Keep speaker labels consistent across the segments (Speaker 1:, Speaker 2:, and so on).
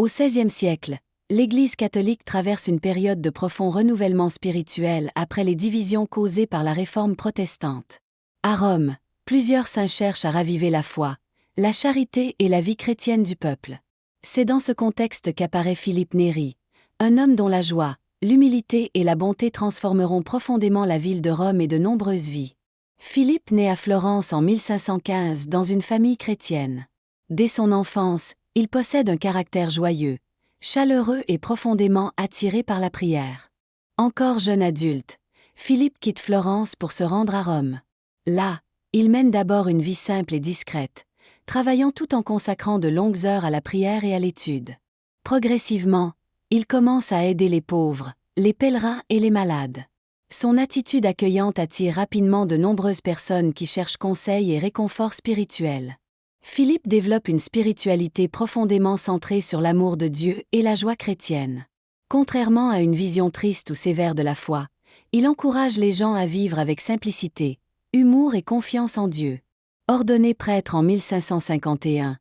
Speaker 1: Au XVIe siècle, l'Église catholique traverse une période de profond renouvellement spirituel après les divisions causées par la réforme protestante. À Rome, plusieurs saints cherchent à raviver la foi, la charité et la vie chrétienne du peuple. C'est dans ce contexte qu'apparaît Philippe Néri, un homme dont la joie, l'humilité et la bonté transformeront profondément la ville de Rome et de nombreuses vies. Philippe naît à Florence en 1515 dans une famille chrétienne. Dès son enfance, il possède un caractère joyeux, chaleureux et profondément attiré par la prière. Encore jeune adulte, Philippe quitte Florence pour se rendre à Rome. Là, il mène d'abord une vie simple et discrète, travaillant tout en consacrant de longues heures à la prière et à l'étude. Progressivement, il commence à aider les pauvres, les pèlerins et les malades. Son attitude accueillante attire rapidement de nombreuses personnes qui cherchent conseil et réconfort spirituel. Philippe développe une spiritualité profondément centrée sur l'amour de Dieu et la joie chrétienne. Contrairement à une vision triste ou sévère de la foi, il encourage les gens à vivre avec simplicité, humour et confiance en Dieu. Ordonné prêtre en 1551,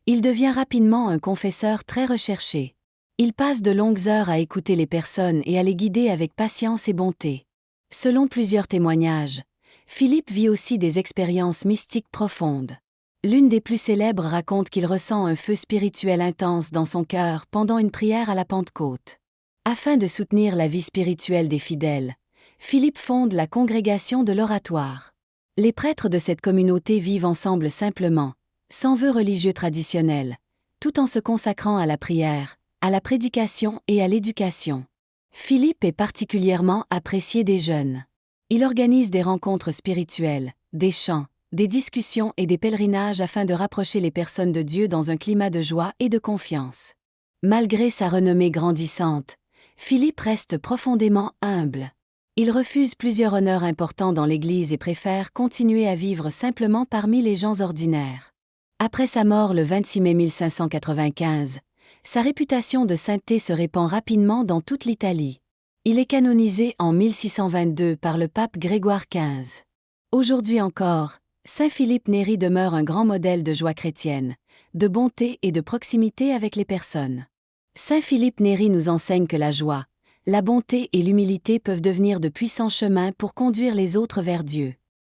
Speaker 1: il devient rapidement un confesseur très recherché. Il passe de longues heures à écouter les personnes et à les guider avec patience et bonté. Selon plusieurs témoignages, Philippe vit aussi des expériences mystiques profondes. L'une des plus célèbres raconte qu'il ressent un feu spirituel intense dans son cœur pendant une prière à la Pentecôte. Afin de soutenir la vie spirituelle des fidèles, Philippe fonde la congrégation de l'Oratoire. Les prêtres de cette communauté vivent ensemble simplement, sans vœux religieux traditionnels, tout en se consacrant à la prière, à la prédication et à l'éducation. Philippe est particulièrement apprécié des jeunes. Il organise des rencontres spirituelles, des chants, des discussions et des pèlerinages afin de rapprocher les personnes de Dieu dans un climat de joie et de confiance. Malgré sa renommée grandissante, Philippe reste profondément humble. Il refuse plusieurs honneurs importants dans l'Église et préfère continuer à vivre simplement parmi les gens ordinaires. Après sa mort le 26 mai 1595, sa réputation de sainteté se répand rapidement dans toute l'Italie. Il est canonisé en 1622 par le pape Grégoire XV. Aujourd'hui encore, Saint Philippe Néri demeure un grand modèle de joie chrétienne, de bonté et de proximité avec les personnes. Saint Philippe Néri nous enseigne que la joie, la bonté et l'humilité peuvent devenir de puissants chemins pour conduire les autres vers Dieu.